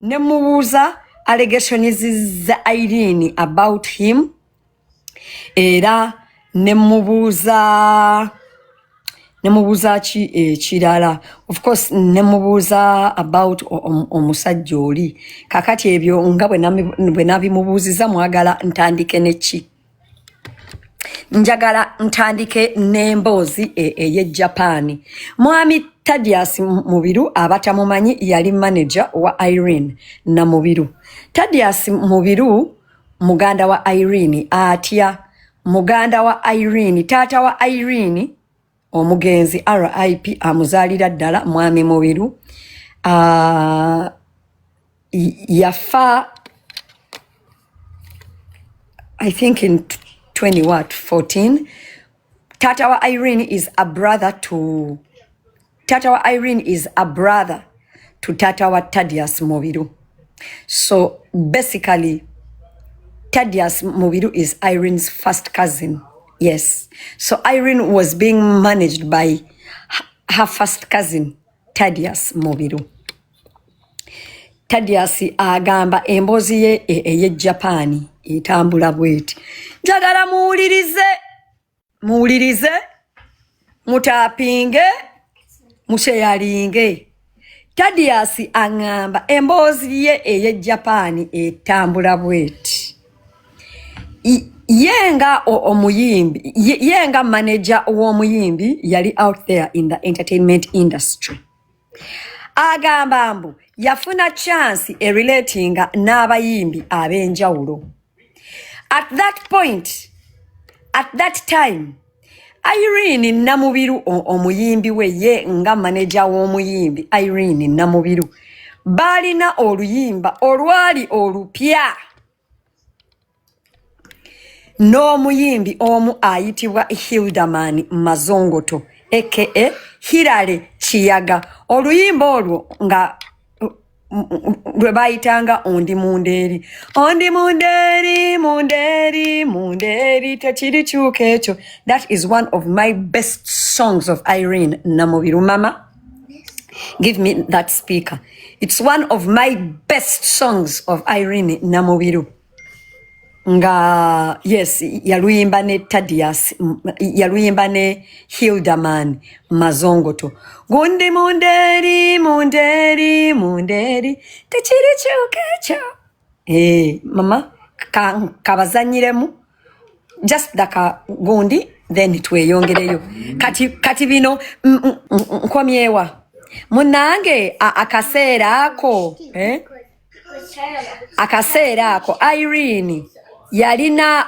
nemubuuza allegations za Irene about him era nemubuuza ki kirala of course nemubuuza about omusajja oli kakati ebyo nga bwe nabimubuuziza mwagala ntandike neki njagala ntandike n'emboozi eye Japan mwami Thaddeus Mubiru abatamumanyi yali manager wa Irene Namubiru. Thaddeus Mubiru muganda wa Irene atya muganda wa Irene tata wa Irene omugenzi RIP amuzalira ddala mwami Mubiru yafa I think in 14. Tata wa Irene is a brother to Tata wa Irene is a brother to Tata wa Thaddeus Mubiru. So basically, Thaddeus Mubiru is Irene's first cousin. Yes. So Irene was being managed by her first cousin, Thaddeus Mubiru. Thaddeus agamba embozi ye eye Japan etambula bweti. Njagala muwulirize mutapinge musheyalinge. Thaddeus angamba embozi ye eye Japan etambula bweti. Yenga omuyimbi yenga manager w'omuyimbi yali out there in the entertainment industry. Agamba mbu yafuna chance relating n'abayimbi ab'enjawulo. At that time, Irene Namubiru omuyimbi we ye nga manager w'omuyimbi Irene Namubiru balina oluyimba olwali olupya n'omuyimbi omu ayitibwa Hildaman Mazongoto aka Hirale Chiyaga. Oluyimba olwo nga lwe bayitanga ondi munderi tekiri kyuka ekyo. That is one of my best songs of Irene Namubiru. Mama, give me that speaker. It's one of my best songs of Irene Namubiru. Nga yes yaluyimba ne Thaddeus yaluyimba ne Hildaman Mazongoto gundi munderi tekiri kyukecho mama kabazanyiremu just daka gundi then tweyongereyo kati bino nkomyewa munange akaseera ako Irene yalina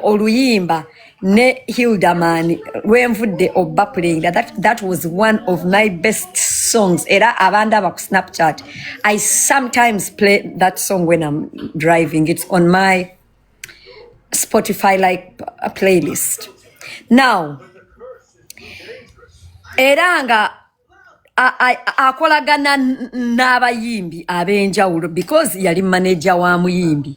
oluyimba ne Hildaman lwenvudde oba playing that was one of my best songs era abandaba ku Snapchat. I sometimes play that song when I'm driving. It's on my Spotify like a playlist. Now eranga akolagana n'abayimbi ab'enjawulo because yali manager wa muyimbi.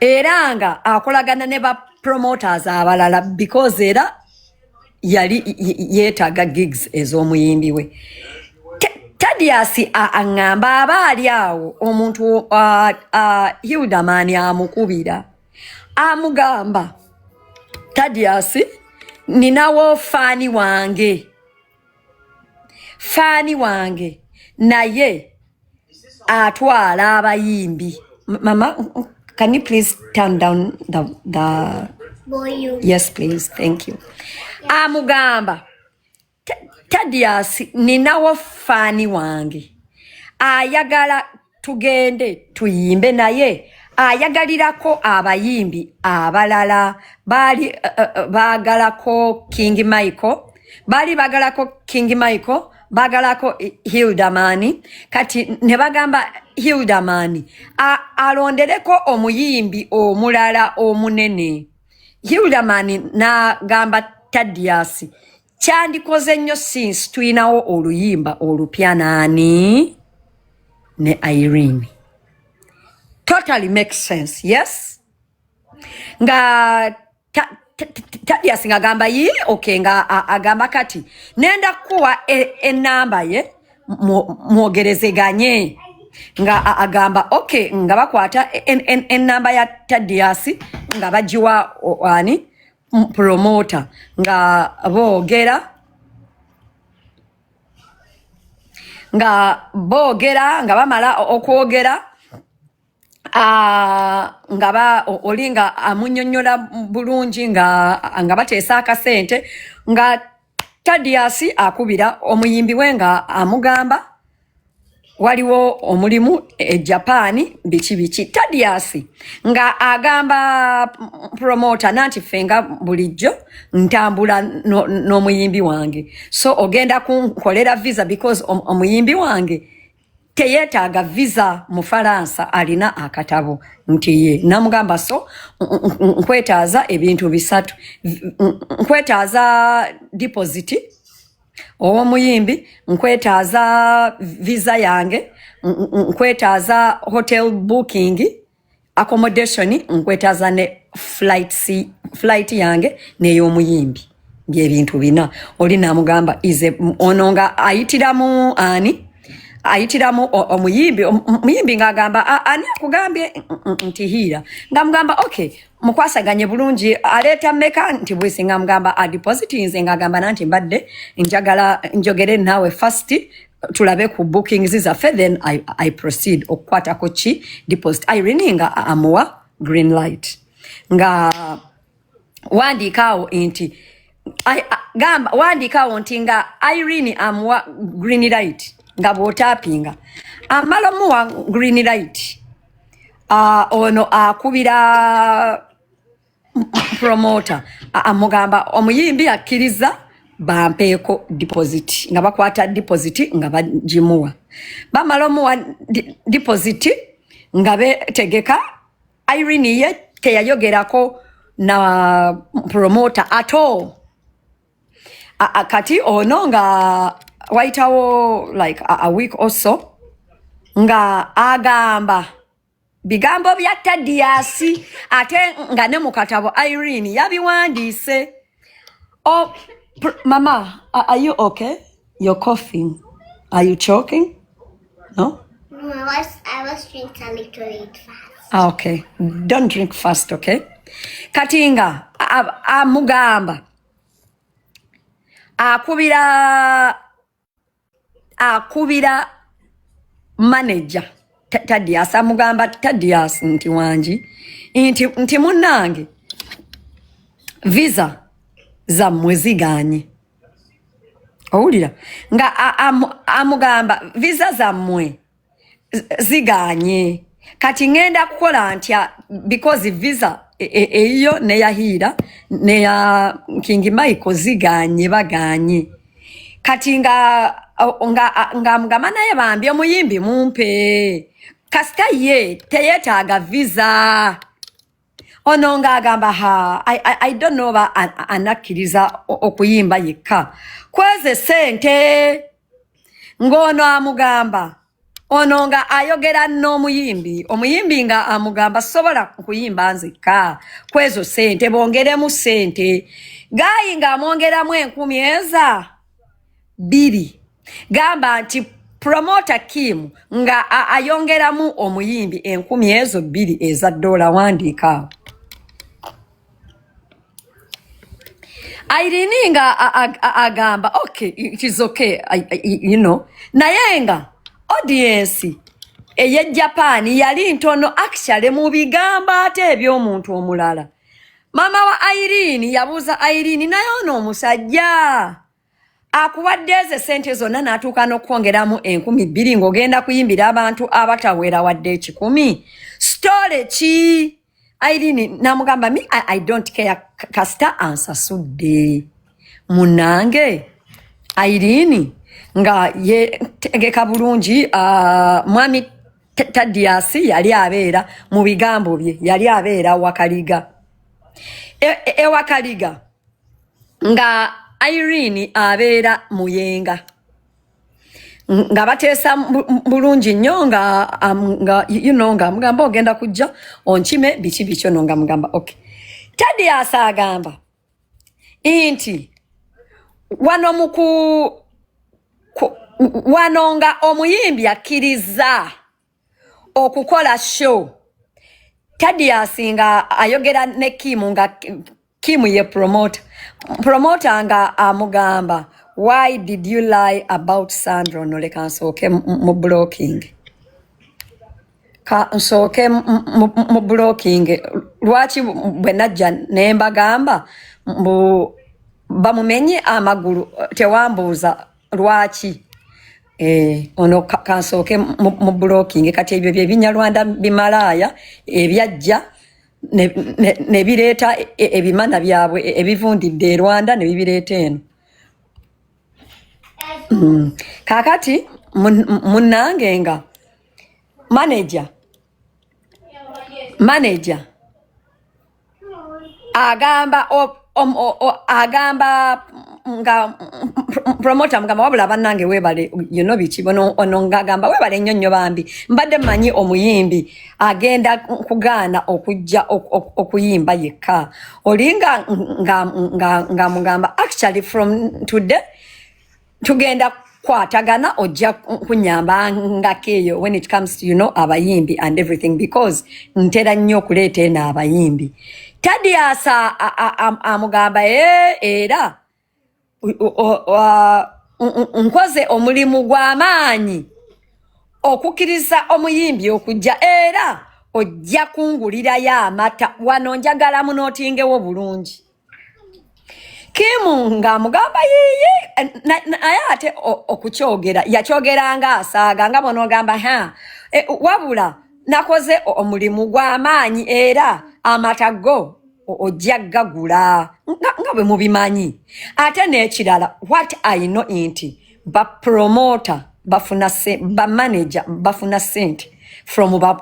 Eranga akolagana ne ba promoters abalala because era yali yetaga gigs ez'omuyimbi we. Thaddeus angamba abaali awo omuntu Hildaman amukubira amugamba Thaddeus ninawo fani wange naye atwala abayimbi. Mama, can you please turn down the volume? Yes, please. Thank you. Amugamba Thaddeus ninawo fani wange ayagala tugende tuyimbe naye ayagalirako abayimbi abalala bali bagalako King Michael bagalako Hildaman kati ne bagamba Hildaman alondereko omuyimbi omulala omunene. Hildaman na gamba Thaddeus kyandikoze nnyo since tuyinawo oluyimba olupya nani ne Irene. Totally makes sense, yes? Nga Thaddeus ngagamba ye okay nga agamba kati nenda kuwa enamba ye mwogerezeganye nga agamba okay nga bakwata enamba ya Thaddeus nga bajiwa ani promoter nga boogera nga bamala okwogera nga olinga amunyonyola bulungi nga bateesa akasente nga Thaddeus akubira omuyimbi we nga amugamba waliwo omulimu Japan biki Thaddeus nga agamba promoter nanti fenga bulijjo ntambula n'omuyimbi wange so ogenda kunkolera visa because omuyimbi wange teyetaaga visa mu Faransa alina akatabo nti ye namugamba so nkwetaaza ebintu bisatu nkwetaaza deposit omuyimbi nkwetaaza visa yange nkwetaaza hotel booking accommodation nkwetaaza ne flight yange n'ey'omuyimbi byebintu bina oli namugamba ize ononga ayitiramu ani ayitiramu omuyimbi ngagamba ani akugambye nti hira ngamugamba okay mukwasaganye bulungi aleta meka nti bwisi ngamugamba a deposit nze ngagamba nanti mbadde njagala njogere nawe first tulabe ku bookings zaffe then I proceed okukwata ko chi deposit Irene nga amuwa green light nga wandikawo nti gamba wandikawo nti nga Irene amuwa green light nga bwotapinga amala muwa green light ono akubira promoter amugamba omuyimbi akkiriza bampeeko deposit nga bakwata deposit nga bajimuwa bamala muwa deposit nga betegeka Irene ye teyayogerako na promoter at all kati ono nga waitawo like a week or so nga agamba bigambo bya Thaddeus ate nga ne mukatabo Irene yabiwandiise oh mama are you okay you're coughing are you choking no I was drinking a little bit fast okay don't drink fast okay katinga amugamba akubira manager Thaddeus amugamba Thaddeus nti wanji nti munange visa za mwezi ganye owulira nga amugamba visa za mwe ziganye kati ngenda kukola ntya because visa eyo neyahira neya King Michael ziganye baganye kati nga mugamba naye bambi omuyimbi mumpe kasita ye teyetaaga visa ono nga agamba I don't know ba anakkiriza okuyimba yekka kweze sente ngono amugamba ono nga ayogera n'omuyimbi omuyimbi nga amugamba sobola kuyimba nzekka kwezo sente bongeremu sente gayi nga amwongeramu 10,000 gamba nti promoter Kim nga ayongeramu omuyimbi 10,000 eza dola wandika Irene nga agamba okay it is okay you know nayenga audience eye Japan yali ntono actually mu bigamba ate eby'omuntu omulala mama wa Irene yabuza Irene naye ono omusajja akuwadde sente zonna n'atuuka n'okwongeramu 12,000 ng'ogenda kuyimbira abantu abatawera wadde 10 story ki Irene namugamba me I don't care kasita ansasudde munange Irene nga ye tegeka bulungi mwami Thaddeus yali abeera mu bigambo bye yali abeera wakaliga wakaliga nga Irene abeera muyenga nga bateesa bulungi nnyo nga you know nga mugamba ogenda kujja onkime biki bikyo no nga mugamba okay Thaddeus agamba inti wano muku wano nga omuyimbi akkiriza okukola show Thaddeus nga ayogera ne Kim nga Kim ye promoter nga amugamba why did you lie about Sandra noleka nsooke mu blocking ka nsooke mu blocking lwaki bwe najja ne mbagamba mbu bamumenye amagulu tewambuuza lwaki ono kansooke mu blocking kati ebyo bye binyarwanda bimalaya ebyajja ne bireeta ebimana byabwe ebivundidde Rwanda ne bibireeta eno kakati munange nga manager agamba agamba nga promoter mugamba wabula bannange webale biki bono ono ngagamba webale nnyo bambi mbadde manyi omuyimbi agenda kugaana okujja okuyimba yekka olinga nga mugamba actually from today tugenda kwatagana ojja kunyamba ngakeyo when it comes to abayimbi and everything because ntera nnyo okuleeta eno abayimbi Thaddeus amugamba era nkoze omulimu gw'amaanyi okukkiriza omuyimbi okujja era ojja kungulirayo amata wano njagala munootingewo bulungi Kim ng'amugamba yiye naye ate okukyogera yakyogeranga asaaga nga bonogamba wabula nakoze omulimu gw'amaanyi era amata go ojja gagula nga bwe mubimanyi ate n'ekirala what I know nti ba promoter ba manager bafuna sente from ba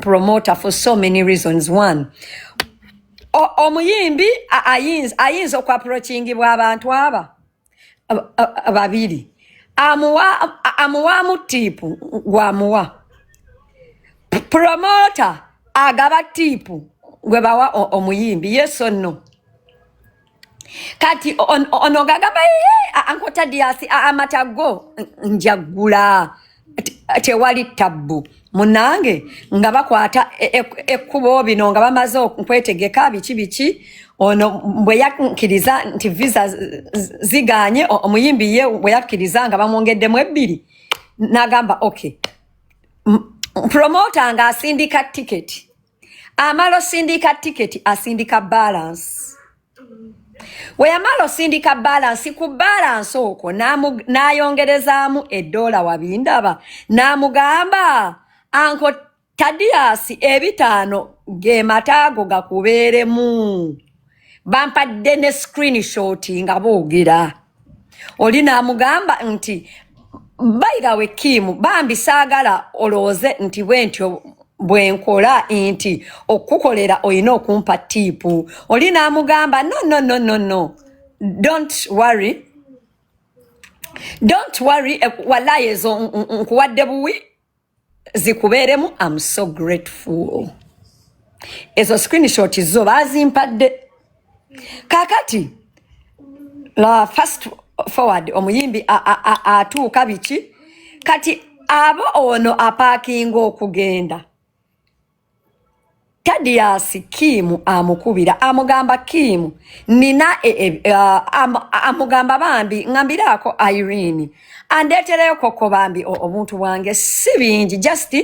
promoter for so many reasons. One, omuyimbi ayinza okwaprochingi abantu aba babiri amuwa tipu gwamuwa promoter agaba tipu gwe bawa omuyimbi yes or no kati ono gagamba Uncle Thaddeus amatago njagula tewali tabu munange nga bakwata ekkubo bino nga bamaze okwetegeka biki ono bwe yakkiriza nti visa ziganye omuyimbi ye bwe yakkiriza nga bamwongeddemu ebbiri nagamba okay promoter nga asindika ticket amalo sindika ticket asindika balance weyamalo sindika balance ku balance okwo nayongerezaamu $1 wabindaba namugamba Uncle Thaddeus ebitaano ge mataago gakubeeremu bampadde ne screenshot nga boogera oli namugamba nti bayigawe Kim bambi saagala olooze nti bwentyo bwenkola nti okukolera oyina okumpa tipu oli namugamba no don't worry wallahi ezo nkuwadde buwi zikubeeremu I'm so grateful ezo screenshot zo bazimpadde kakati la fast forward omuyimbi atuuka biki kati abo ono apaakinga okugenda Thaddeus Kim amukubira amugamba Kim nina amugamba bambi ngambirako Irene andetereyo koko bambi omuntu wange si bingi just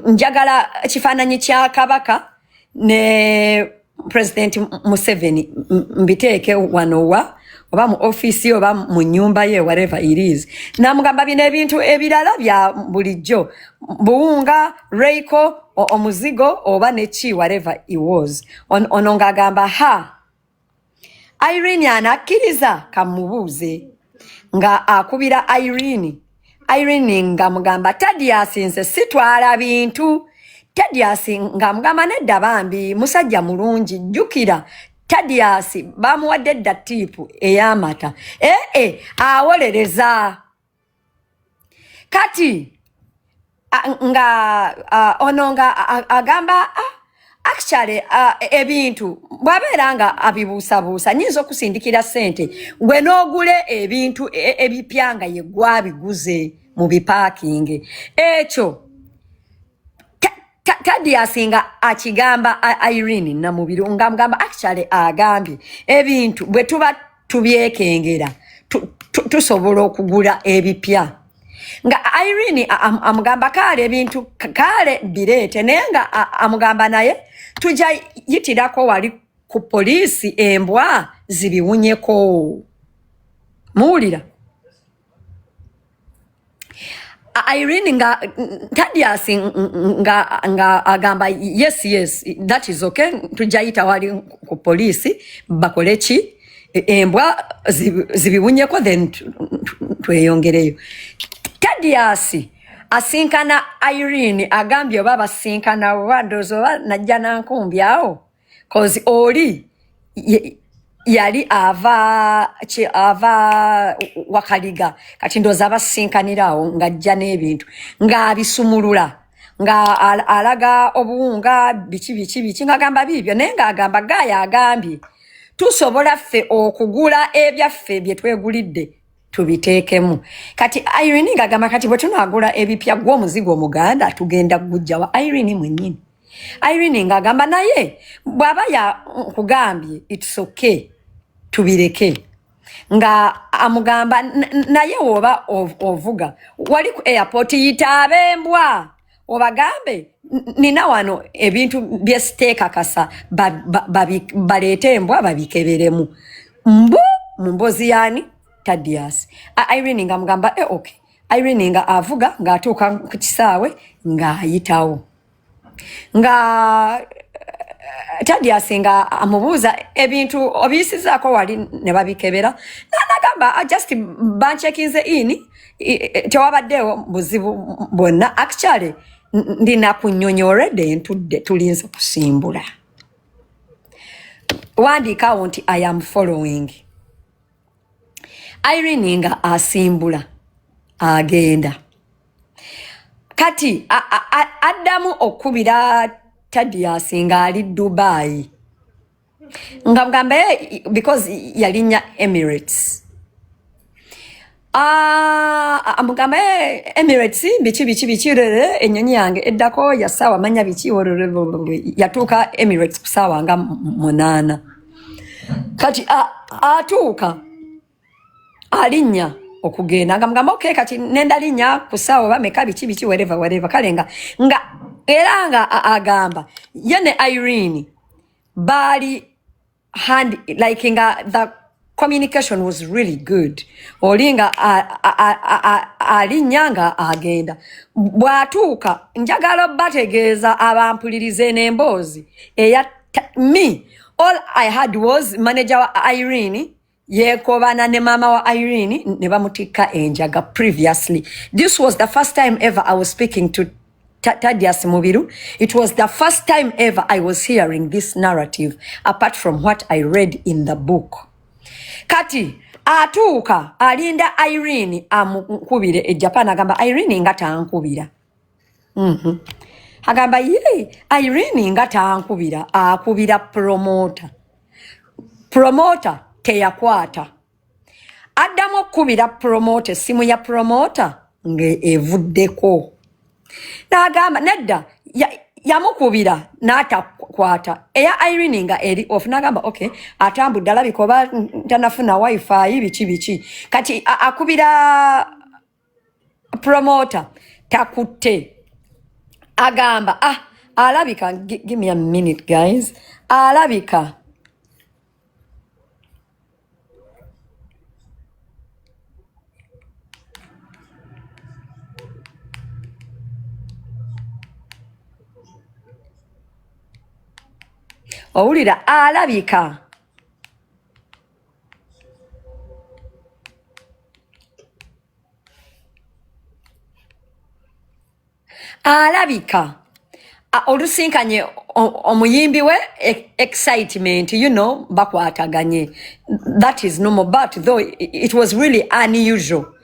njagala kifaananyi kya kabaka ne President Museveni mbiteeke wanowa oba mu office oba mu nyumba ye whatever it is namugamba bino ebintu ebirala bya bulijjo buunga reiko omuzigo oba neki whatever it was ono ngagamba Irene anakkiriza kamubuuze nga akubira Irene nga mugamba Thaddeus nze sitwala bintu Thaddeus nga mugamba nedda bambi musajja mulungi jjukira Thaddeus bamuwadde dda tipu ey'amata awolereza kati nga ono nga agamba actually ebintu bwabeera nga abibuusabuusa nyinza okusindikira sente gwe n'ogule ebintu ebipya nga ye gwabiguze mu bipaakingi ekyo Thaddeus nga akigamba Irene Namubiru ngamba actually agambye ebintu bwe tuba tubyekengera tusobola okugula ebipya nga Irene amugamba kale ebintu kale bireete naye nga amugamba naye tujja yitirako wali ku poliisi embwa zibiwunyeko muwulira Irene nga Thaddeus nga agamba yes that is okay tujja yita wali ku poliisi bakole ki embwa zibiwunyeko then tweyongereyo Thaddeus asinkana Irene agambye oba basinkana wandozo najja nankumbi awo cause oli yali ava wakaliga kati ndoza abasinkanirawo ngajja n'ebintu ng'abisumulula nga alaga obuwunga biki ngagamba bibyo naye ng'agamba Gaaya agambye tusobola ffe okugula ebyaffe bye twegulidde tubiteekemu kati Irene ngagamba kati bwe tunaagula ebipya gw'omuzigo omuganda tugenda kugujja wa Irene mwennyini Irene ngagamba naye bw'aba yakugambye it's okay tubireke nga amugamba naye woba ovuga wali ku airport yita abembwa obagambe nina wano ebintu byesteeka kasa baleete embwa babikeberemu mumbozi yani Thaddeus Irene nga mugamba okay Irene nga avuga ng'atuuka ku kisaawe ng'ayitawo nga Thaddeus nga amubuuza ebintu obiyisizaako wali ne babikebera nagamba just banchekinze ini tewabaddewo buzibu bwonna actually ndina kunnyonnyoledde ntudde tulinze kusimbula wandiikawo nti I am following Irene nga asimbula agenda kati addamu okubira Thaddeus nga ali Dubai nga mugamba because yalinnya Emirates amugamba Emirates biki ennyonyi yange eddako yasaawa manya biki yatuuka Emirates kusaawa nga 8 kati atuuka alinnya okugenda nga mugamba okay kati nenda linnya kusaawa bameka biki whatever kale nga era nga agamba yene Irene bali hand like nga the communication was really good olinga alinyanga agenda bwatuuka njagala bategeeza abampulirize n'emboozi eya me all I had was manager wa Irene yekobana ne mama wa Irene ne bamutikka enjaga previously. This was the first time ever I was speaking to Thaddeus Mubiru. It was the first time ever I was hearing this narrative apart from what I read in the book. Kati atuuka alinda Irene amukubire e Japan agamba Irene ngata ankubira. Agamba ye Irene ngata ankubira akubira promoter. Promoter teyakwata. Addamu kubira promoter simu ya promoter nge evuddeko. Nagamba nedda yamukubira n'atakwata eya Irene nga eri off nagamba okay atambudde alabika oba tanafuna wifi biki kati akubira promoter takutte agamba alabika give me a minute guys alabika owulira alabika olusinkanye omuyimbi we excitement you know bakwataganye that is normal but though it was really unusual.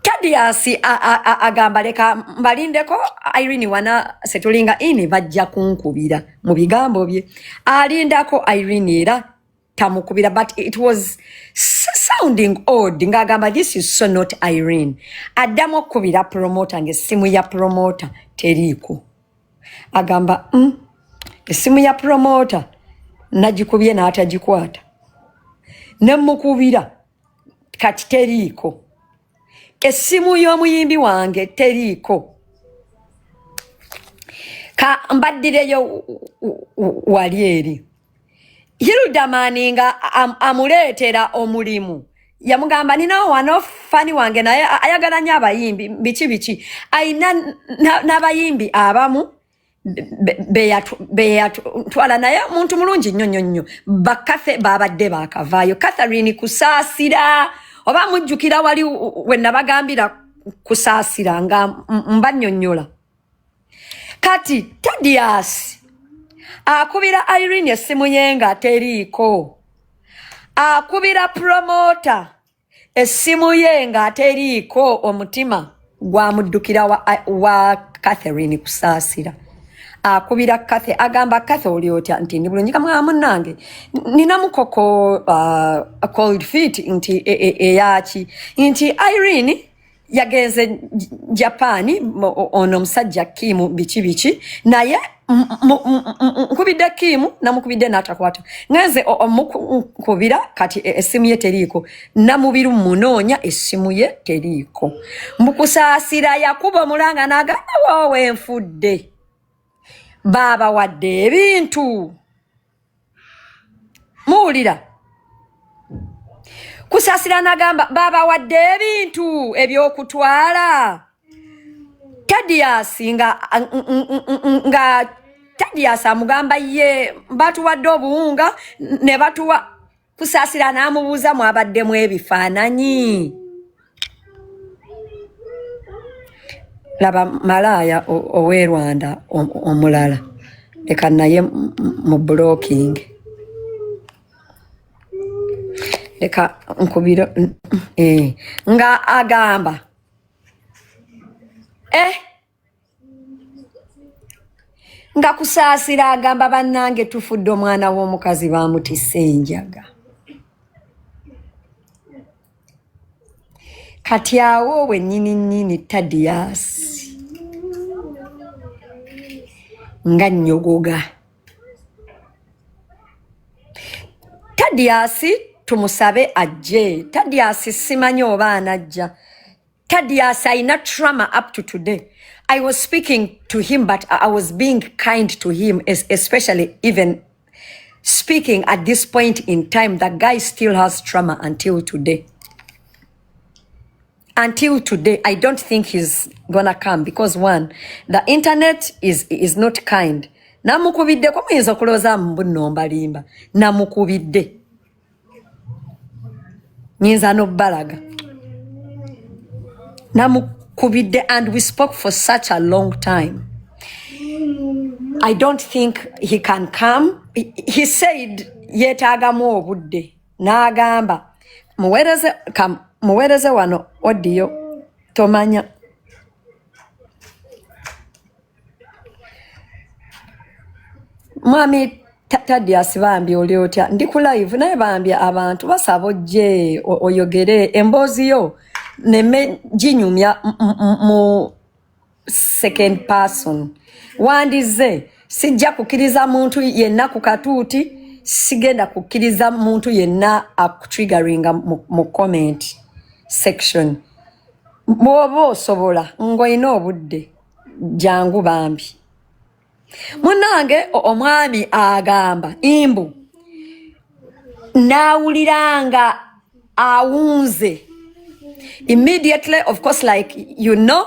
Thaddeus agamba leka mbalindeko Irene wana setulinga ini bajja kunkubira mu bigambo bye alindako Irene era tamukubira but it was sounding odd ngagamba this is so not Irene adamo kubira promoter ngesimu ya promoter teriko agamba esimu ya promoter nagikubye n'atagikwata nemukubira kati teriiko esimu y'omuyimbi wange teriiko ka mbaddireyo wali eri Hiludamani nga amuleetera omulimu yamugamba nina wano fani wange naye ayagala nnyo abayimbi biki ayina n'abayimbi abamu beyatwala naye muntu mulungi nnyo bakathe babadde bakavaayo Catherine kusaasira oba mujjukira wali we nabagambira kusaasira nga mbannyonnyola kati Thaddeus akubira Irene esimu ye nga teriiko akubira promoter esimu ye nga teriiko omutima gwamuddukira wa Catherine kusaasira akubira Kathe agamba Kathe oli otya nti ndi bulungi kamwa munnange nina mukoko cold feet nti eyaki nti Irene yagenze Japani ono musajja Kimu biki naye nkubidde Kimu namukubidde n'atakwata ngenze omukubira kati esimu ye teriiko Namubiru munoonya esimu ye teriiko mbukusaasira yakuba omulanga n'agamba woowe enfudde baba wadde ebintu muwulira kusaasira n'agamba baba wadde ebintu ebyokutwala Thaddeus nga Thaddeus amugamba ye batuwadde obuwunga ne batuwa kusaasira n'amubuuza mwabaddemu ebifaananyi laba malaya ow'e Rwanda omulala leka naye mu blocking leka nkubira nga agamba nga kusaasira agamba bannange tufudde omwana w'omukazi bamutisse enjaga kati awo wennyini Thaddeus nga nnyogoga Thaddeus tumusabe ajje Thaddeus simanyi oba anajja Thaddeus ayina trauma up to today. I was speaking to him, but I was being kind to him, especially even speaking at this point in time. That guy still has trauma until today. Until today, I don't think he's gonna come because one, the internet is not kind. Namukubidde ko muyinza okulooza mbunno mbalimba. Namukubidde. Nyinza n'obbalaga. Namukubidde, and we spoke for such a long time. I don't think he can come. He said yetaagamu obudde. N'agamba muweereze wano audio tomanya. Mwami Thaddeus bambi oli otya ndi ku live naye bambi abantu basaba ojje oyogere emboozi yo neme ginyumya mu second person. Wandize sijja kukiriza muntu yenna ku katuuti, sigenda kukiriza muntu yenna akutriggeringa mu comment section. Bw'oba osobola ng'olina obudde jangu bambi. Munange omwami agamba imbu nawuliranga awunze immediately, of course, like you know,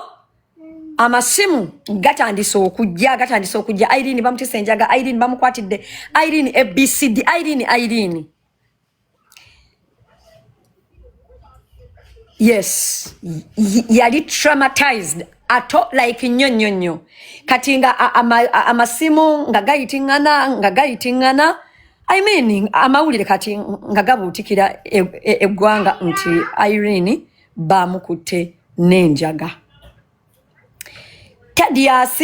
amasimu gatandise okujja Irene bamutise enjaga, Irene bamukwatidde, Irene ABCD, Irene. Yes, yali traumatized ato like nyo katinga amasimu nga gayitingana I mean amawulire kati nga gabuutikira eggwanga nti Irene bamukutte n'enjaga. Thaddeus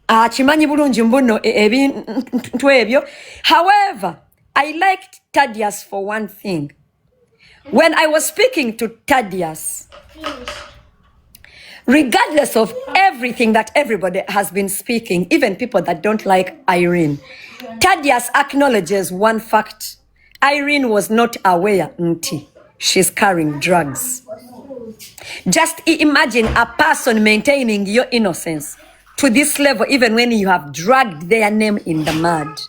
akimanyi bulungi mbuno ebintu ebyo. However, I liked Thaddeus for one thing. When I was speaking to Thaddeus, regardless of everything that everybody has been speaking, even people that don't like Irene, Thaddeus acknowledges one fact. Irene was not aware until she's carrying drugs. Just imagine a person maintaining your innocence to this level, even when you have dragged their name in the mud.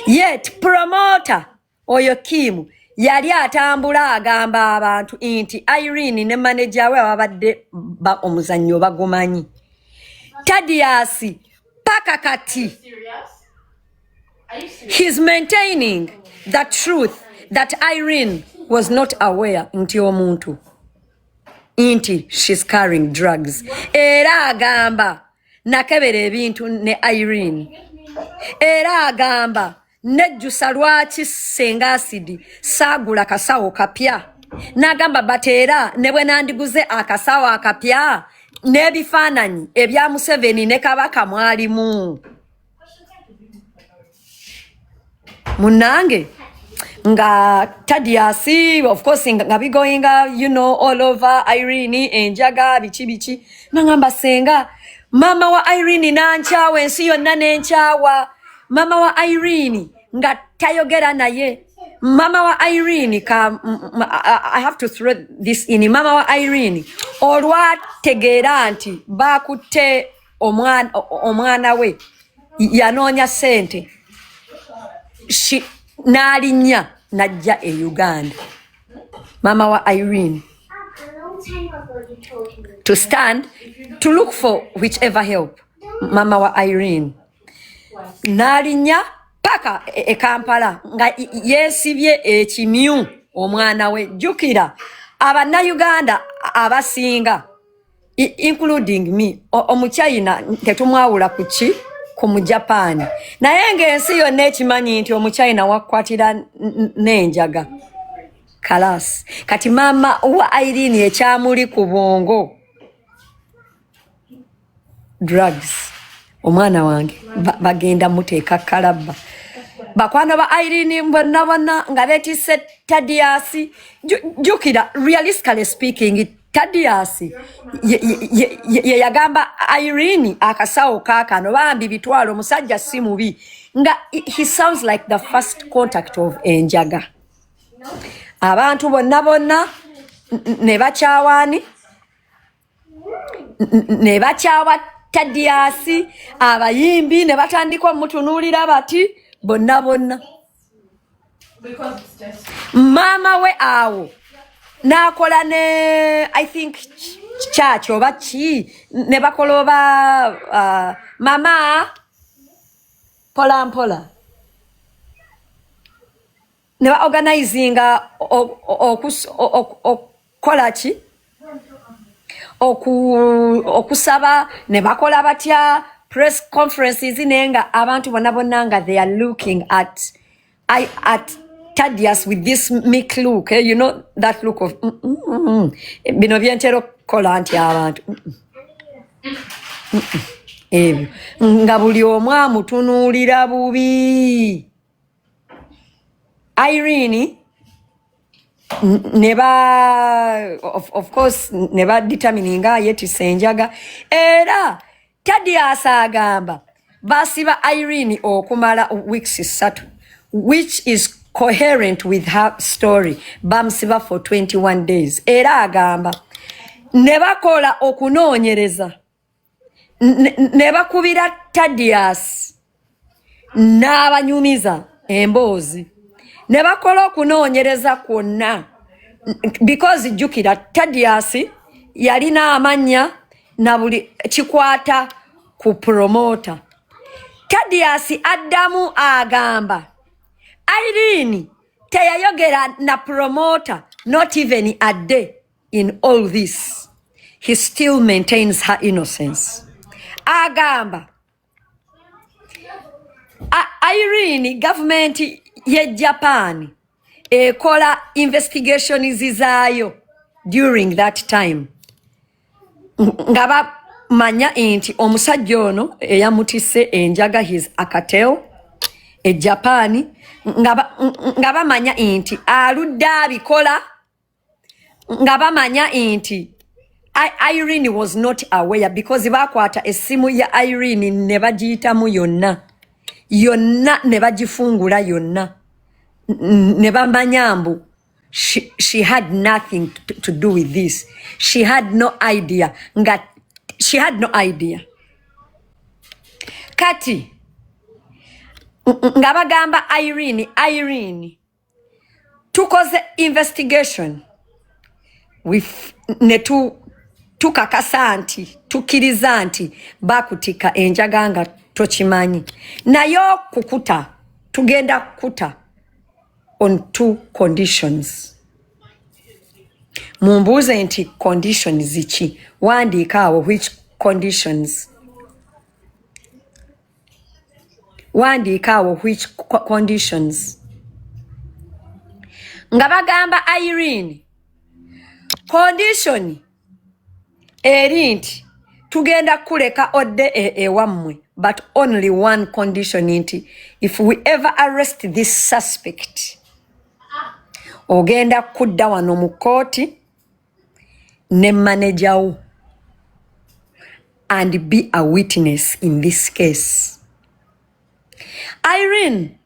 Yet, promoter oyo Kim yali atambula agamba abantu nti Irene ne manager we babadde omuzannyo bagumanyi. Thaddeus paka kati he's maintaining the truth that Irene was not aware nti omuntu nti she's carrying drugs. Era agamba nakebera ebintu ne Irene. Era agamba nejjusa lwaki Senga Accid saagula kasawo kapya. N'agamba batera ne bwe nandiguze akasawo akapya n'ebifaananyi ebya Museveni ne Kabaka mwalimu. Munange nga Thaddeus, of course, nga bigoinga, you know, all over Irene enjaga bichi nangamba Senga mama wa Irene nanchawe ensi yonna nenchawa. Mama wa Irene nga tayogera naye. Mama wa Irene I have to throw this in. Mama wa Irene olwa tegeera nti bakutte omwana we yanoonya sente n'alinnya najja e Uganda. Mama wa Irene to stand to look for whichever help. Mama wa Irene n'alinnya paka e Kampala nga yeesibye ekimyu omwana we. Jjukira Uganda abasinga including me omuchina tetumwawula kuki ku Mujapani naye ng'ensi yonna ekimanyi nti omuchina wakwatira n'enjaga kalas. Kati mama wa Irene ekyamuli ku bongo drugs. Omwana wange bagenda muteeka kalaba. Bakwano ba Irene bonna nga betise Thaddeus. Jukira realistically speaking Thaddeus ye yagamba Irene akasawo kakano bambi bitwalo musajja si mubi nga he sounds like the first contact of enjaga. Abantu bonna ne bakyawani ne bakyawa Thaddeus. Abayimbi ne batandika mutunuulira bati bonna. Mama we awo nakola ne I think church oba chi ne bakoloba mama pola ne ba organizinga okola chi okusaba ne bakola batya press conferences nenga abantu bonna nga they are looking at Thaddeus with this meek look, you know, that look of bino byentero kola nti abantu nga buli omu amutunuulira bubi. Irene neba of course neba determininga yetisa enjaga era Thaddeus agamba basiba Irene okumala weeks 3 which is coherent with her story. Bamusiba for 21 days. Era agamba nebakola okunoonyereza nebakubira Thaddeus n'abanyumiza emboozi nebakola okunoonyereza kwonna because jjukira Thaddeus yalina amanya na buli kikwata ku promoter. Thaddeus addamu agamba Irene teyayogera na promoter not even a day in all this. He still maintains her innocence. Agamba Irene government ye Japan ekola investigation zizaayo during that time ngaba manya enti omusajja ono eyamutise enjaga his akatel e Japan ngaba manya enti aludda bikola ngaba manya enti Irene was not aware because bakwata essimu ya Irene ne bagiyitamu yonna ne bagifungula yonna ne bamanya mbu she had nothing to do with this. She had no idea. She had no idea. Kati nga bagamba Irene tukoze investigation with tukakasa nti tukiriza nti bakutika enjaga nga tokimanyi nayo kukuta tugenda kukuta on 2 conditions. Mumbuze nti conditions zichi wandiika which conditions. Wandiika which conditions. Nga bagamba Irene condition eri nti tugenda kuleka odde ewammwe but only one condition nti if we ever arrest this suspect ogenda kudda wano mu kooti ne manager wo and be a witness in this case. Irene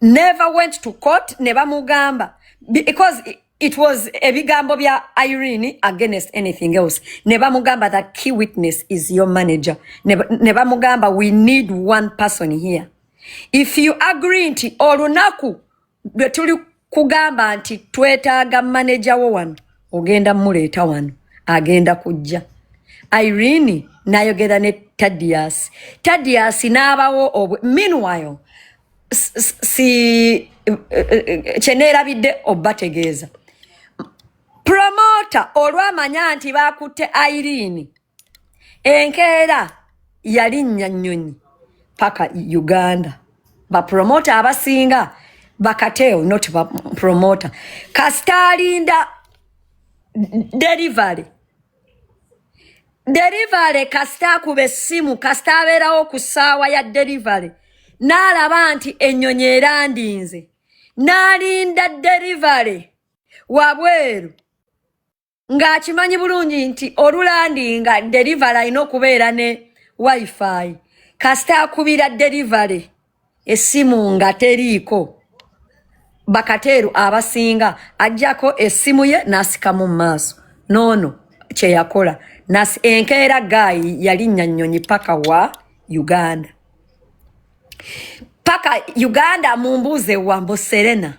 never went to court, never mugamba because it was ebigambo bya Irene against anything else. Never mugamba that key witness is your manager. Never mugamba we need one person here. If you agree nti olunaku lwe tuli kugamba nti twetaaga manager wo wano ogenda muleeta wano agenda kujja. Irene nayogera ne Thaddeus n'abawo meanwhile si kyeneerabidde obategeeza promoter olwamanya nti bakutte Irene enkeera yalinnya nnyonyi paka Uganda. Ba promoter abasinga bakateo not ba promoter kastalinda delivery kasta kube simu kasta abeerawo ku ssaawa ya delivery n'alaba nti ennyonyi erandinze n'alinda delivery wabweru ng'akimanyi bulungi nti olulandinga delivery alina okubeera ne wifi kasta akubira delivery essimu nga teriiko bakateeru abasinga ajjako essimu ye n'asikamu mu maaso noono kye yakola enkeera gaayi yalinnya nnyonyi paka wa Uganda. Paka Uganda mumbuze wambo Serena.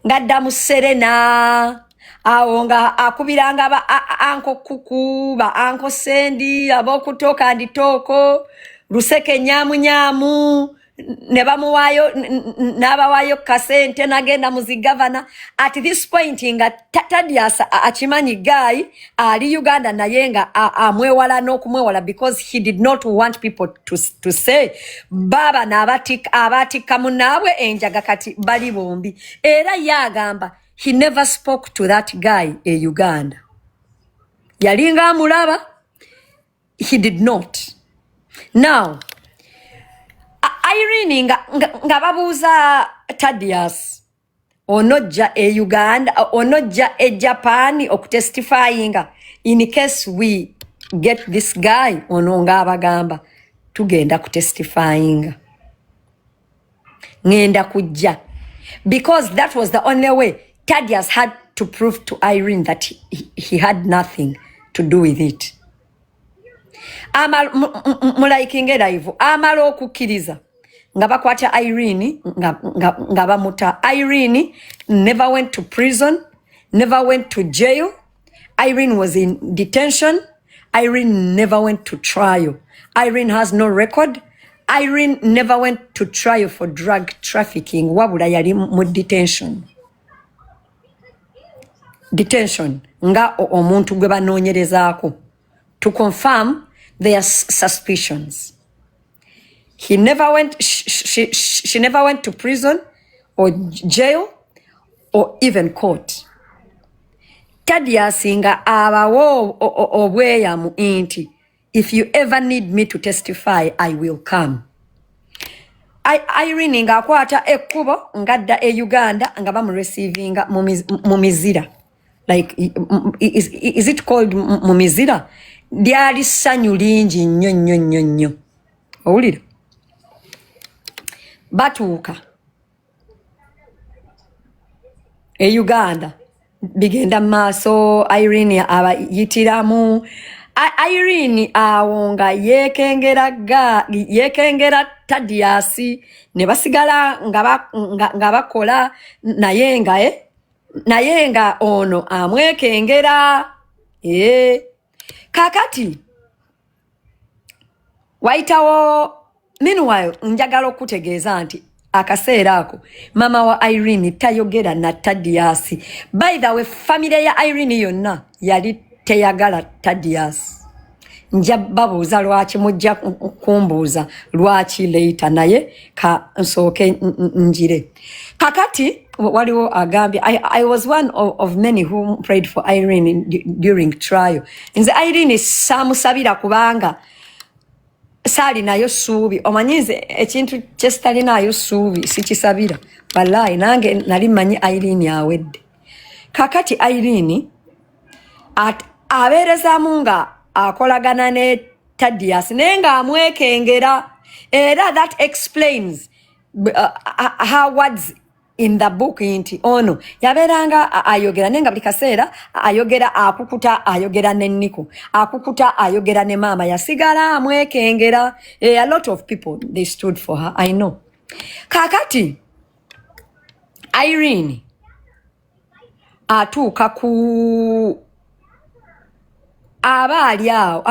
Ngadda mu Serena awo nga akubiranga ba anko kuku ba anko Sendi abokutoka nditoko Luseke nyamu ne bamuwayo n'abawayo kasente nagenda muzigavana. At this point nga Thaddeus achimanyi guy ali Uganda naye nga amwewala n'okumwewala because he did not want people to say baba n'abatika munaabwe enjaga kati bali bombi era yagamba he never spoke to that guy in Uganda. Yalinga amulaba, he did not. Now Irene nga babuuza Thaddeus onojja e Uganda onojja e Japan okutestifyinga in case we get this guy ono nga abagamba tugenda kutestifyinga ngenda kujja because that was the only way Thaddeus had to prove to Irene that he had nothing to do with it. Mulaikinge live amala okukkiriza nga bakwata Irene nga bamuta. Irene never went to prison, never went to jail. Irene was in detention. Irene never went to trial. Irene has no record. Irene never went to trial for drug trafficking. Wabula yali mu detention. Detention nga omuntu gwe banoonyerezaako to confirm their suspicions. He never went, she never went to prison or jail or even court. Thaddeus nga abawo obweyamu inti if you ever need me to testify, I will come. Irene nga akwata ekkubo ngadda e Uganda nga bamu receiving mu Mizira like is it called mumizira lyali ssanyu lingi nnyo owulira batuuka Uganda bigenda maaso Irene abayitiramu Irene awo nga yekengera Tadiasi ne basigala nga bakola naye nga ono amwekengera kakati waitawo meanwhile njagala okutegeeza nti akaseera ako mama wa Irene tayogera na Tadiasi. By the way, family ya Irene yonna yali teyagala Tadiasi. Nja babuuza lwaki mujja kumbuuza lwaki later naye ka nsooke njire. Kakati waliwo agambye I was one of many who prayed for Irene during trial. Nze Irene samusabira kubanga sali nayo suubi omanyize ekintu kyesitali nayo suubi sikisabira wallahi nange nali manyi Irene awedde kakati Irene abeerezamu nga akolagana ne Tadiasi naye nga amwekengera era that explains how words in the book inti ono yaberanga ayogera nenga buli kaseera ayogera akukuta ayogera nenniko akukuta ayogera ne mama yasigala amwekengera a lot of people they stood for her I know kakati Irene atuuka ku abaali awo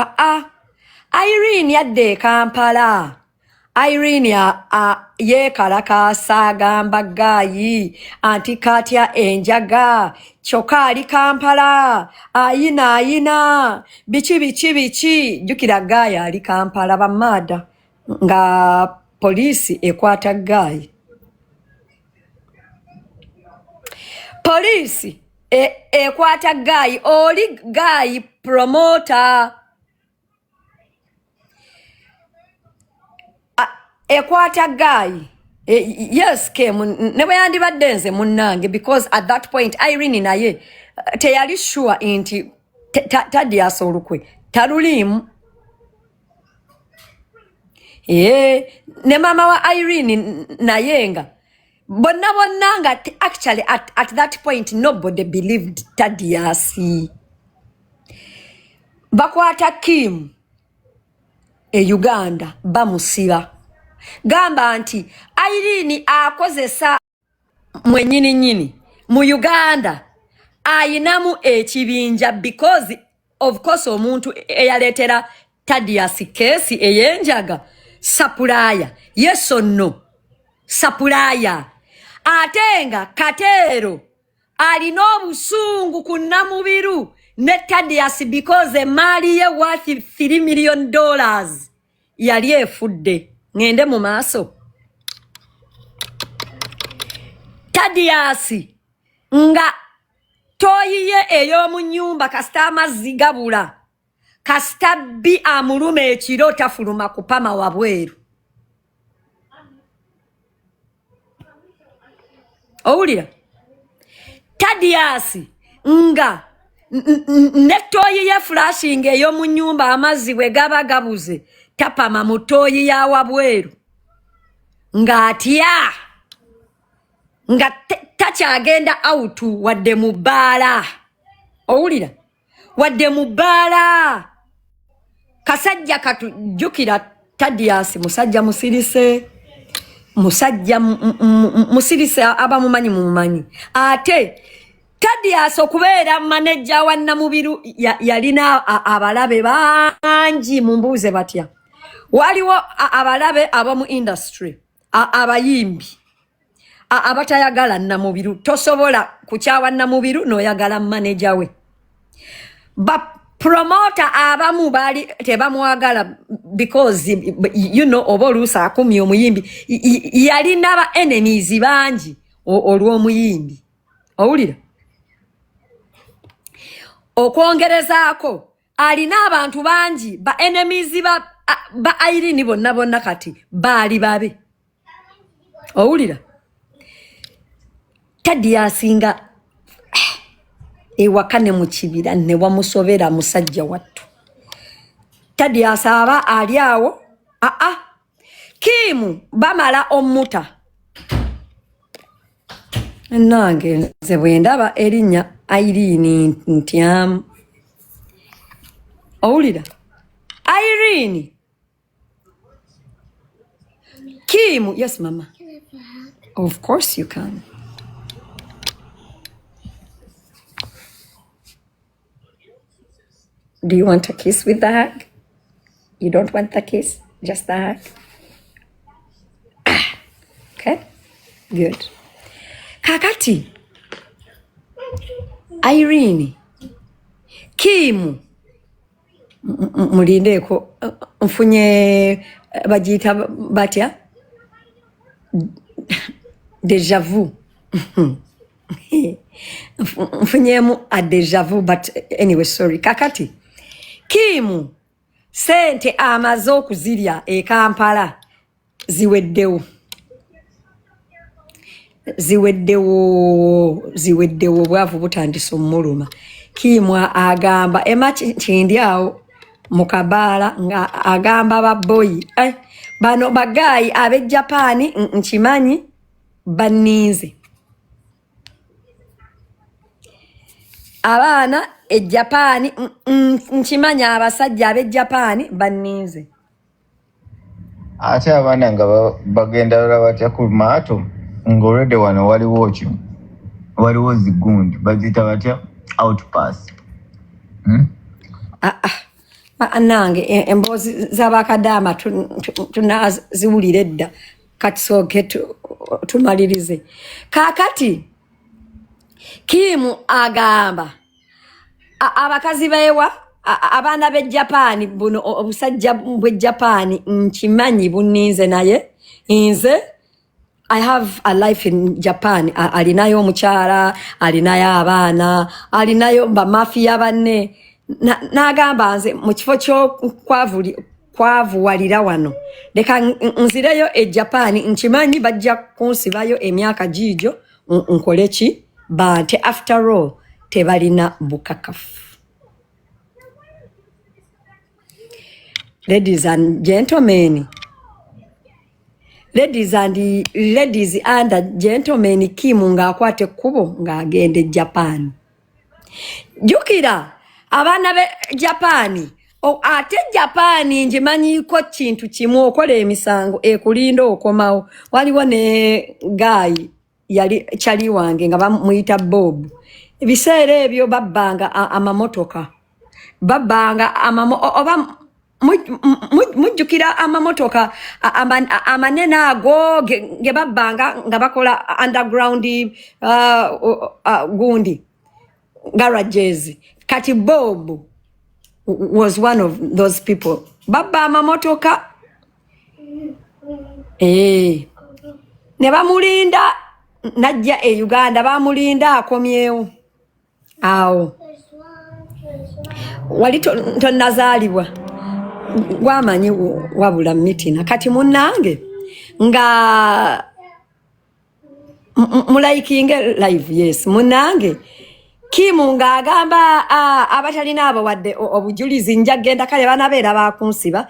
Irene yadde Kampala Irene yekalakasa agamba gayi anti katya enjaga kyokka ali Kampala ayina biki jukira gayi ali Kampala bamada nga polisi ekwata gayi polisi ekwata gayi oli gayi promoter ekwata guy yes came never yandibadde nze munnange because at that point Irene naye teyali sure inti Tadiasi olukwe talulimu ne mama wa Irene naye nga bonna nga actually at that point nobody believed Tadiasi bakwata Kim Uganda bamusiba gamba nti Irene akozesa mwenyini mu Uganda ayinamu ekibinja because of course omuntu eyaletera Tadiasi kesi eyenjaga sapulaya yes or no sapulaya atenga katero alina obusungu ku Namubiru ne Tadiasi because emali ye worth $3 million yali efudde ngende mu maaso Tadiasi nga toyiye ey'omu nnyumba kasita amazzi gabula kasita bbi amuluma ekiro tafuluma kupama wabweru owulira Tadiasi nga netoyiye flashing ey'omu nnyumba amazzi bwe gaba gabuze tapama mutoyi ya wabweru nga atya nga takyagenda out wadde mu bbaala owulira wadde mu bbaala kasajja katujjukira Tadiasi musajja musirise abamumanyi mumumanyi ate Tadiasi okubeera manager wa Namubiru yalina abalabe bangi mumbuuze batya waliwo abalabe abamu industry abayimbi abatayagala Namubiru tosobola kukyawa Namubiru n'oyagala manager we ba promoter abamu bali tebamwagala because you know oba oluusa akumye omuyimbi yalina ba enemies bangi olw'omuyimbi owulira okwongerezaako alina abantu bangi ba enemies ba Irene bonna kati baali babe owulira Tadiasi nga ewaka ne mu kibira ne wamusobera musajja wattu. Thaddeus aba ali awo. Kim bamala omuta. Nange nze bwe ndaba erinnya Irene ntyamu. Owulira? Irene. Kim, yes, Mama. Can I have a hug? Of course you can. Do you want a kiss with the hug? You don't want the kiss? Just the hug? Okay, good. Kakati. Irene. Kim. Mulindeko mfunye bajita batya? Deja vu. Mfunyemu a deja vu, but anyway, sorry. Kakati. Kim, sente amaze okuzirya e Kampala ziweddewo. Ziweddewo bwavu butandise omuluma. Kim agamba kindi awo mu Kabaala nga agamba baboyi. Bano bagayi ab'e Japan nkimanyi banninze. Abaana e Japan nkimanya abasajja ab'e Japan banninze. Ate abaana nga bagenda batya ku maato ng'olwedde wano waliwo zigundi baziyita batya outpass. Nange emboozi z'abakadaama tunaziwulira edda kati sooke tumalirize. Kaakati Kim agamba abakazi beewa abaana b'e Japan buno obusajja bw'e Japan nkimanyi bunninze naye nze I have a life in Japan. Alinayo omukyala, alinayo abaana, alinayo bamafiya banne. N'agamba nze mu kifo ky'okwavuwalira wano leka nzireyo e Japan nkimanyi bajja kunsibayo emyaka giijo nkole ki bante after all tebalina bukakafu. Ladies and gentlemen, ladies and gentlemen, Kim ng'akwata ekkubo ng'agenda e Japan. Jukira abaana b'e Japan ate Japan ngimanyiiko kintu kimu okola emisango ekulinda okomawo. Waliwo ne guy yali kyali wange nga bamuyita Bob. Ebiseera ebyo babbanga amamotoka. Oba mujjukira amamotoka amanene ago ge babbanga nga bakola underground gundi garages. Kati Bob was one of those people. Babba amamotoka ne bamulinda najja e Uganda bamulinda akomyewo awo wali tonnazaalibwa gwamanyi wabula mitina. Kati munnange nga mulaikinge live. Yes, munnange Kim ng'agamba abatalina abo wadde obujulizi nja genda kale banabeera bakunsiba.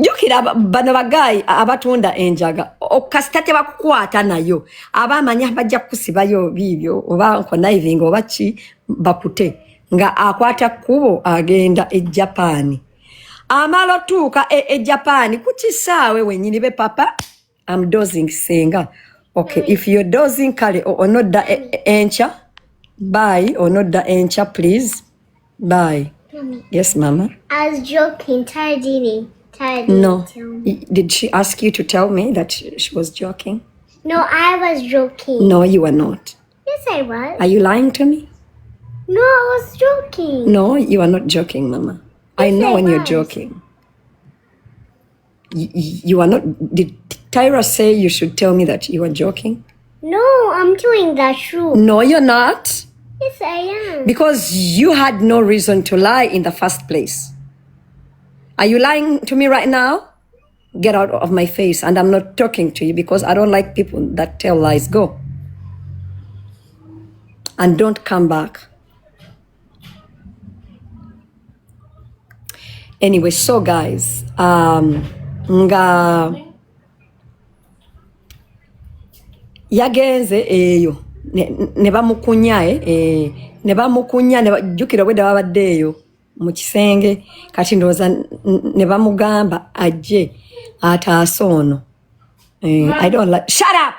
Jukira bano bagayi abatunda enjaga okasita tebakukwata nayo abamanya bajja kusibayo bibyo oba conniving oba ki bakute nga akwata kubo agenda e Japan. Amalo tuuka e Japan kukisaawe wenyini be papa. I'm dozing Senga. Okay, if you're dozing kale onodda encha. Bye, onodda encha please. Bye. Mommy. Yes, Mama. I was joking. Tara didn't. No. Tell me. Did she ask you to tell me that she was joking? No, I was joking. No, you were not. Yes, I was. Are you lying to me? No, I was joking. No, you are not joking, Mama. I Yes, know I when you're was. joking. You are not. Did Tyra say you should tell me that you are joking? No, I'm doing that true. No, you're not. Yes, I am. Because you had no reason to lie in the first place. Are you lying to me right now? Get out of my face. And I'm not talking to you because I don't like people that tell lies. Go. And don't come back. Anyway, so guys, nga yagenze eyo ne bamukunya ne bamukunya ne bajjukira bwe babadde eyo mu kisenge kati ndoza ne bamugamba ajje ataase ono. I don't like. Shut up!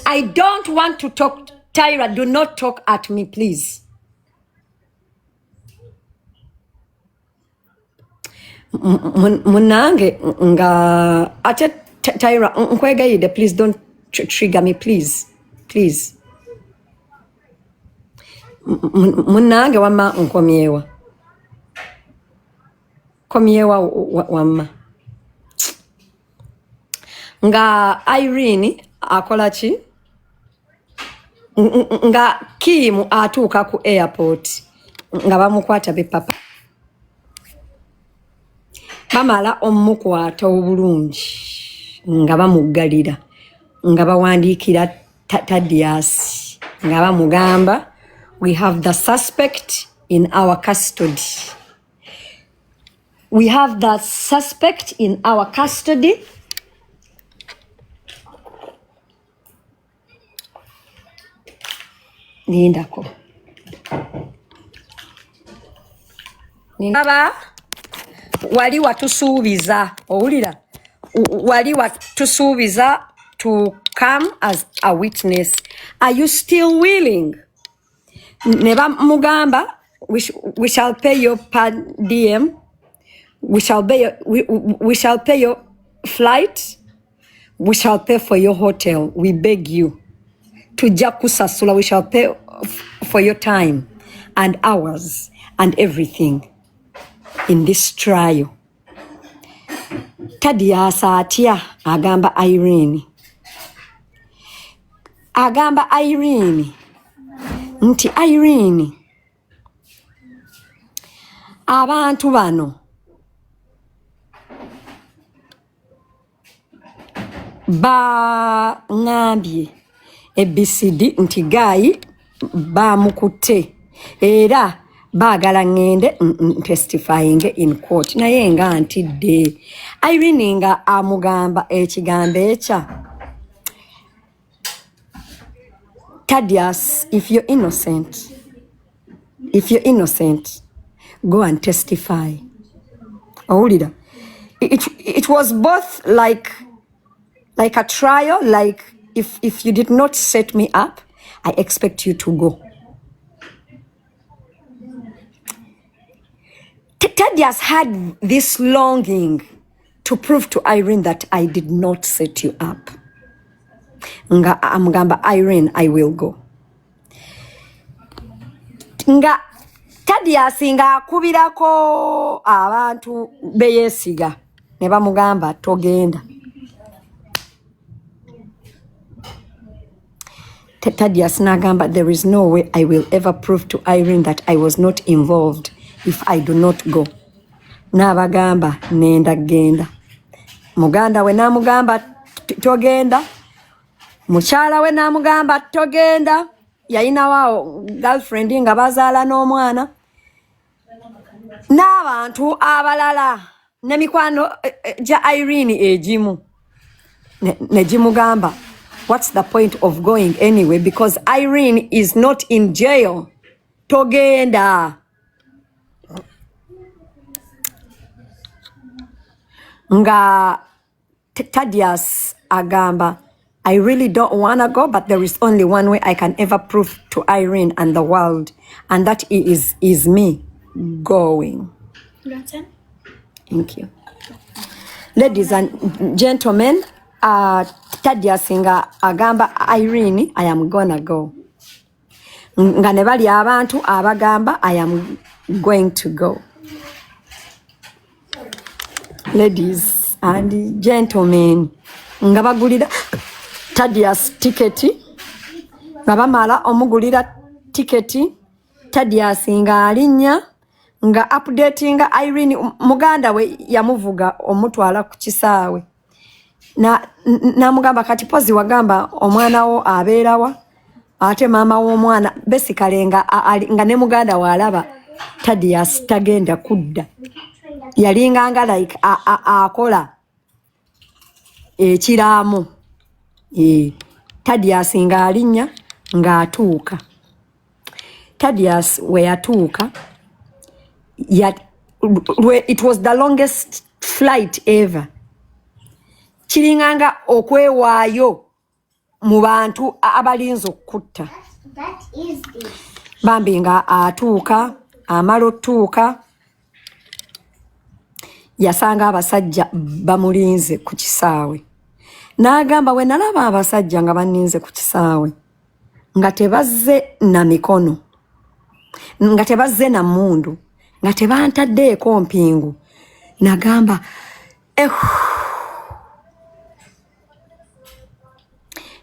I don't want to talk. Tyra, do not talk at me, please. Munange nga ate Tyra nkwegayide, please don't trigger me, please. Please. Munange wama nkomyewa. Komyewa wama. Nga Irene akola ki? Nga Kim atuuka ku airport nga bamukwata be papa. Bamala omukwata obulungi nga bamuggalira nga bawandiikira Thaddeus nga bamugamba, we have the suspect in our custody. We have the suspect in our custody. Nindako. Baba wali watusuubiza, owulira, wali watusuubiza to come as a witness. Are you still willing? Ne bamugamba, we shall pay your per diem, we shall pay your flight, we shall pay for your hotel. We beg you. Tujja kusasula, we shall pay for your time and hours and everything in this trial. Thaddeus atya agamba Irene. Agamba Irene nti Irene, abantu bano ba ngambye ABCD nti gayi bamukutte era baagala ngende testifying in court naye nga antidde. Irene nga amugamba ekigambo ekya, Thaddeus, if you're innocent, go and testify. Owulira, it was both like a trial, like if you did not set me up, I expect you to go. Thaddeus had this longing to prove to Irene that I did not set you up. Nga amugamba Irene, I will go. Nga Thaddeus nga akubirako abantu beyesiga ne bamugamba togenda. Thaddeus nagamba, there is no way I will ever prove to Irene that I was not involved if I do not go. Nabagamba nenda genda. Muganda we namugamba togenda. Mukyala we namugamba togenda. Yalina wao girlfriend nga bazaala n'omwana. N'abantu abalala ne mikwano ja Irene egimu ne gimugamba, what's the point of going anyway, because Irene is not in jail. Togenda. Nga Thaddeus agamba, I really don't want to go, but there is only one way I can ever prove to Irene and the world, and that is me going. Thank you. Ladies and gentlemen, Thaddeus nga agamba Irene, I am gonna go. Nga ne bali abantu abagamba I am going to go. Ladies and gentlemen, nga bagulira Thaddeus tiketi, nga bamala omugulira tiketi, Thaddeus nga alinya nga updatinga Irene muganda we yamuvuga omutwala ku kisaawe. Na mugamba kati pozi wagamba omwana wo abeerawa ate mama w'omwana basically nga ne muganda walaba Thaddeus tagenda kudda. Yalinganga like akola ekiraamo. Thaddeus nga alinya nga atuuka. Thaddeus we yatuuka, it was the longest flight ever. Kiringanga okwewaayo mu bantu abalinze okutta. That is this. Bambi nga atuuka, amala otuuka, yasanga abasajja bamulinze ku kisaawe. N'agamba we nalaba abasajja nga baninze ku kisaawe nga tebazze na mikono, nga tebazze na mmundu, nga tebantaddeeko mpingu. N'agamba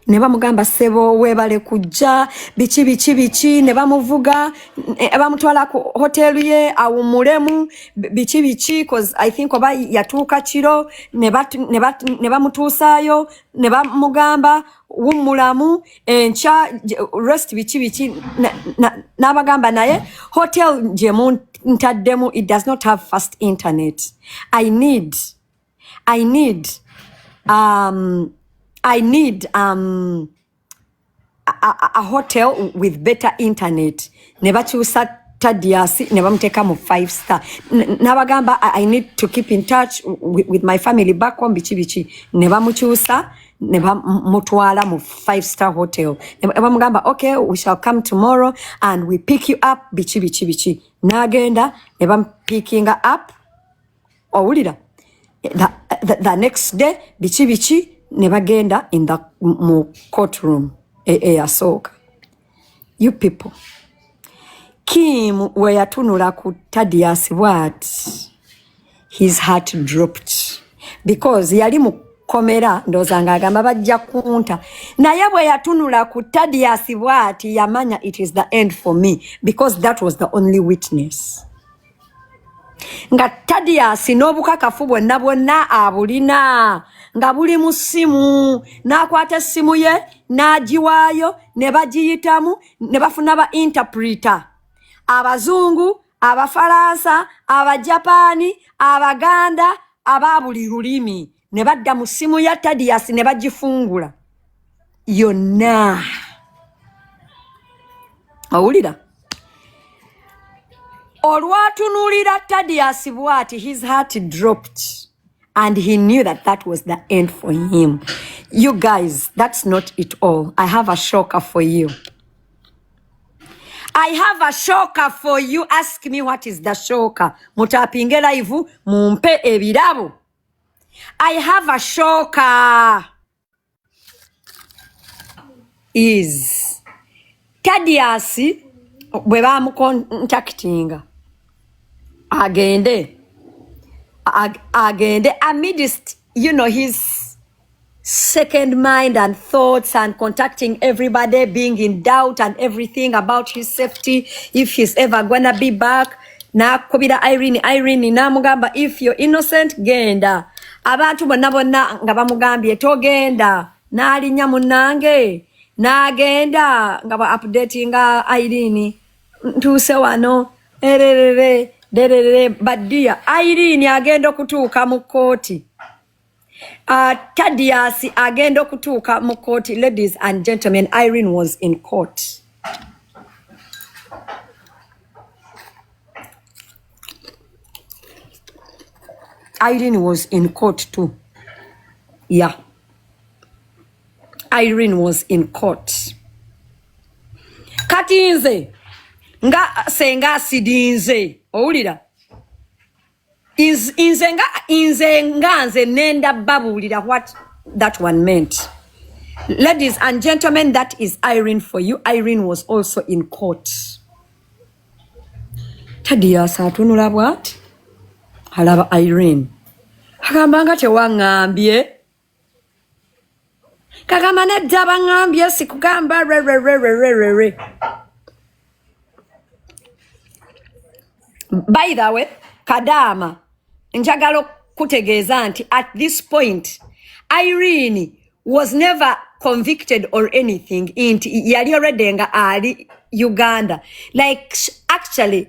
ne bamugamba ssebo weebale kujja biki ne bamuvuga bamutwala ku hotelu ye awumulemu biki cause I think oba yatuuka kiro ne bamutuusaayo ne bamugamba wummulamu enkya rest biki n'abagamba naye hotel gye muntaddemu it does not have fast internet. I need a hotel with better internet. Never choose Thaddeus, never take mu 5-star. Nabagamba I need to keep in touch with my family back home bichi. Never muchusa, never mutwala mu 5-star hotel. Never mugamba okay, we shall come tomorrow and we pick you up bichi. Nagenda, never picking her up. Owulira. The next day bichi nebagenda in the courtroom eyasooka. You people, Kim we yatunula ku Thaddeus bw'ati, his heart dropped because yali mukomera ndooza ng'agamba bajja kunta, naye bwe yatunula ku Thaddeus bw'ati yamanya it is the end for me because that was the only witness. Nga Thaddeus n'obukakafu bwonna abulina nga buli mu ssimu, n'akwata essimu ye n'agiwaayo ne bagiyitamu ne bafuna ba interpreter abazungu, abafalansa, abajapaani, abaganda, aba buli lulimi ne badda mu ssimu ya Thaddeus ne bagifungula yonna. Owulira? Olwatunulira Thaddeus bw'ati, his heart dropped and he knew that was the end for him. You guys, that's not it all. I have a shocker for you. Ask me what is the shocker. Mutapinge live mumpe ebirabo. I have a shocker. Is Thaddeus bwe bamucontactinga agende amidst, his second mind and thoughts and contacting everybody, being in doubt and everything about his safety, if he's ever gonna be back. Nakubira Irene namugamba, if you're innocent genda. Abantu bonna nga bamugambye togenda, n'alinnya munnange n'agenda nga ba updatinga Irene, ntuuse wano ererere baddia. Irene agenda okutuuka mu kooti, Thaddeus agenda okutuuka mu kooti. Ladies and gentlemen, Irene was in court. Irene was in court too. Yeah, Irene was in court. Kati nze nga Senga Accid, owulira, nze nenda babulira what that one meant. Ladies and gentlemen, that is Irene for you. Irene was also in court. Thaddeus atunula bw'ati alaba Irene, agamba nga tewaŋŋambye, kagamba nedda baŋŋambye sikugamba re. By the way, Kadama, njagala kutegeeza nti at this point Irene was never convicted or anything. Yali already nga ali Uganda. Like actually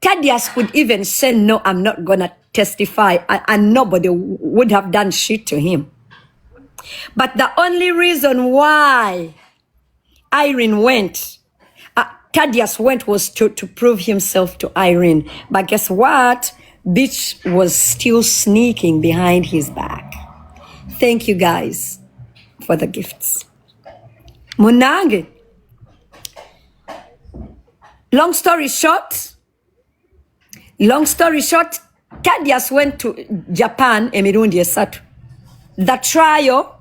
Thaddeus could even say, no, I'm not going to testify, and nobody would have done shit to him. But the only reason why Irene went, Thaddeus went, was to prove himself to Irene. But guess what? Bitch was still sneaking behind his back. Thank you guys for the gifts. Munange. Long story short, Thaddeus went to Japan emirundi esatu. The trial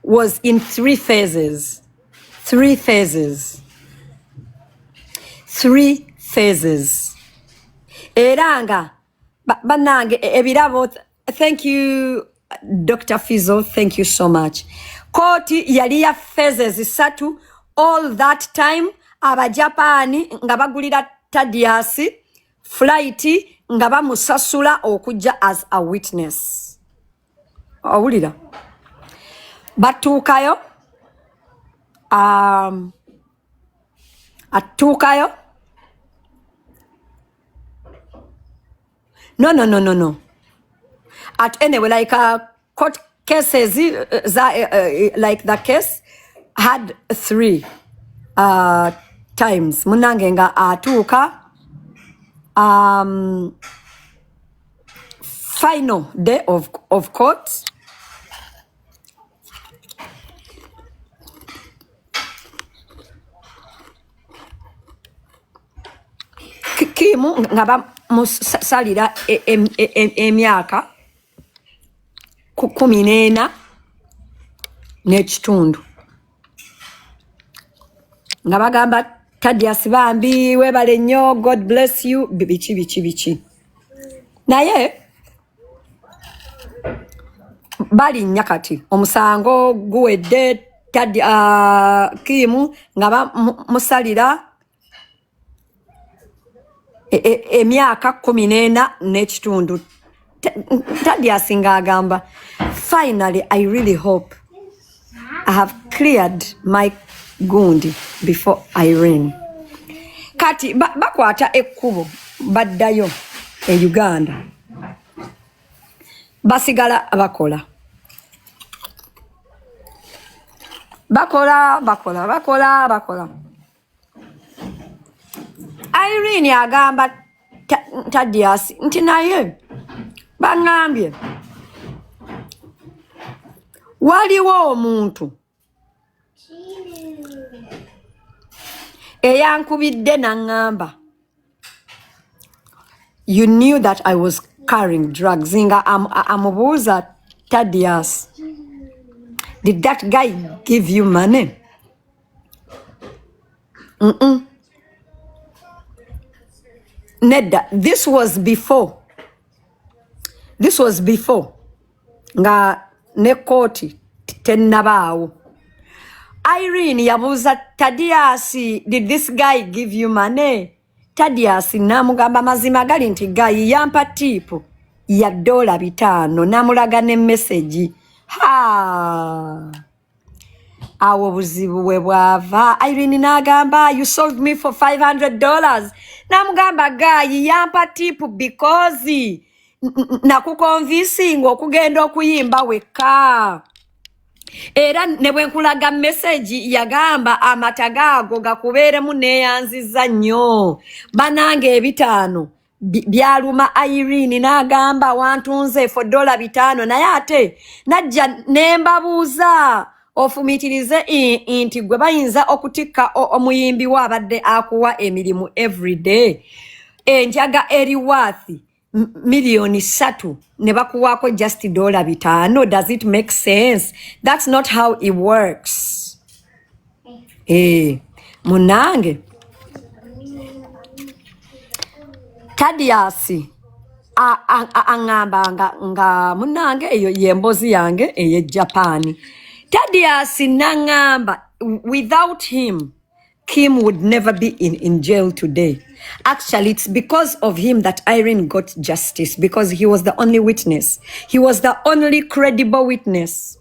was in 3 phases. 3 phases. Eranga, banange ebirabo. Thank you, Dr. Fizo. Thank you so much. Koti yali ya phases 3. All that time, Abajapani nga bagulira Thaddeus flight nga bamusasula okujja as a witness. Awulira. Batuukayo. Atuukayo. No. Anyway, like court cases, like the case had 3 times. Munange nga atuuka final day of court. Kimu nga bamusalira emyaka 14 n'ekitundu. Nga bagamba Thaddeus bambi webale nnyo, God bless you, bichi. Naye bali nyakati omusango guwedde Kimu nga bamusalira emyaka 14 n'ekitundu. Thaddeus nga agamba, finally I really hope I have cleared my gundi before Irene. Kati bakwata ekkubo baddayo e Uganda. Basigala bakola. Irene agamba Thaddeus nti naye bangambye waliwo omuntu eyankubidde nangamba, you knew that I was carrying drugs. Nga amubuuza Thaddeus, did that guy give you money? Nedda, this was before nga ne koti tennabaawo. Irene yabuuza Thaddeus, did this guy give you money? Thaddeus namugamba mazima gali nti guy yampa tipu ya $5 namulaga ne message. Awo buzibu bwe bwava. Irene nagamba, you sold me for $500. Namugamba guy yampa tipu because nakukonvisinga okugenda okuyimba wekka. Era ne bwe nkulaga message yagamba amatagago gakubeeremu neyanziza nnyo. Banange $5 byaluma Irene nagamba wantunze for $5 naye ate najja nembabuuza ofumitirize inti gwe bayinza okutikka omuyimbi wabadde akuwa emirimu everyday. Enjaga eri worth $3 ne bakuwako just $5. Does it make sense? That's not how it works. Munange Thaddeus angamba nga munange eyo yembozi yange eye Japan. Thaddeus nangamba, without him Kim would never be in jail today. Actually, it's because of him that Irene got justice, because he was the only witness. He was the only credible witness.